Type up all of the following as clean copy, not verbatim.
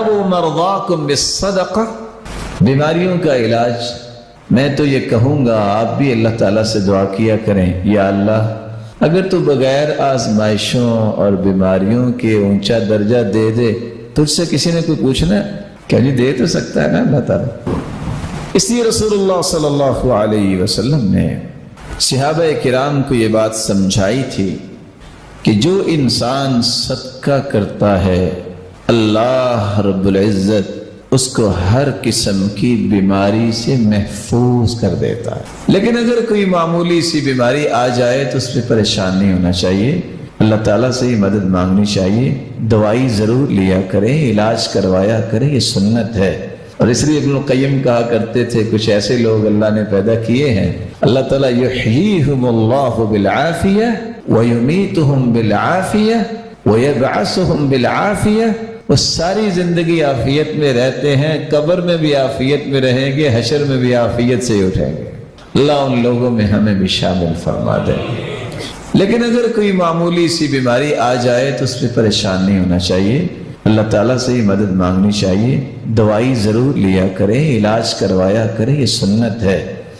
تداووا مرضاکم بالصدقہ، بیماریوں کا علاج میں تو یہ کہوں گا آپ بھی اللہ تعالیٰ سے دعا کیا کریں، یا اللہ اگر تو بغیر آزمائشوں اور بیماریوں کے اونچا درجہ دے دے، تجھ سے کسی نے کوئی پوچھنا ہے کیا؟ جی دے تو سکتا ہے نا اللہ تعالیٰ۔ اس لیے رسول اللہ صلی اللہ علیہ وسلم نے صحابہ کرام کو یہ بات سمجھائی تھی کہ جو انسان صدقہ کرتا ہے اللہ رب العزت اس کو ہر قسم کی بیماری سے محفوظ کر دیتا ہے۔ لیکن اگر کوئی معمولی سی بیماری آ جائے تو اس پہ پریشان نہیں ہونا چاہیے، اللہ تعالیٰ سے ہی مدد مانگنی چاہیے، دوائی ضرور لیا کریں، علاج کروایا کریں، یہ سنت ہے۔ اور اس لیے ابن القیم کہا کرتے تھے کچھ ایسے لوگ اللہ نے پیدا کیے ہیں اللہ تعالیٰ یحییہم اللہ بالعافیہ ویمیتہم بالعافیہ ویبعثہم بالعافیہ، وہ ساری زندگی عافیت میں رہتے ہیں، قبر میں بھی عافیت میں رہیں گے، حشر میں بھی عافیت سے ہی اٹھیں گے۔ اللہ ان لوگوں میں ہمیں بھی شامل فرما دے۔ لیکن اگر کوئی معمولی سی بیماری آ جائے تو اس پہ پریشان نہیں ہونا چاہیے، اللہ تعالیٰ سے ہی مدد مانگنی چاہیے، دوائی ضرور لیا کریں، علاج کروایا کریں، یہ سنت ہے،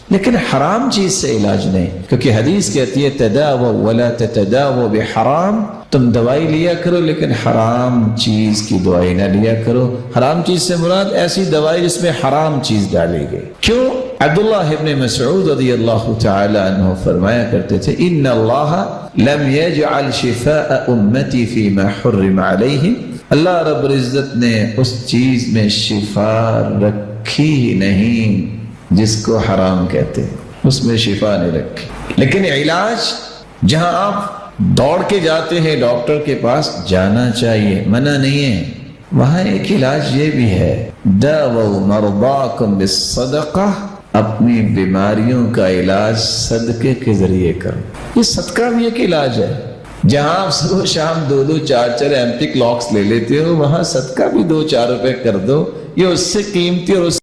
لیکن حرام چیز سے علاج نہیں، کیونکہ حدیث کہتی ہے تداووا ولا تتداووا بحرام، تم دوائی لیا کرو لیکن حرام چیز کی دوائی نہ لیا کرو۔ حرام چیز سے مراد ایسی دوائی جس میں حرام چیز ڈالی گئی۔ کیوں؟ عبداللہ ابن مسعود رضی اللہ تعالی عنہ فرمایا کرتے تھے ان اللہ لم يجعل شفاء امتی فیما حرم علیہم، اللہ رب العزت نے اس چیز میں شفا رکھی ہی نہیں جس کو حرام کہتے ہیں، اس میں شفا نہیں رکھی۔ لیکن علاج جہاں آپ دوڑ کے جاتے ہیں ڈاکٹر کے پاس، جانا چاہیے، منع نہیں ہے، وہاں ایک علاج یہ بھی ہے داووا مرضاکم بالصدقہ، اپنی بیماریوں کا علاج صدقے کے ذریعے کرو۔ یہ صدقہ بھی ایک علاج ہے۔ جہاں آپ صبح شام 2-2 4-4 ایمپی کلاکس لے لیتے ہو، وہاں صدقہ بھی 2-4 روپے کر دو، یہ اس سے قیمتی اور اس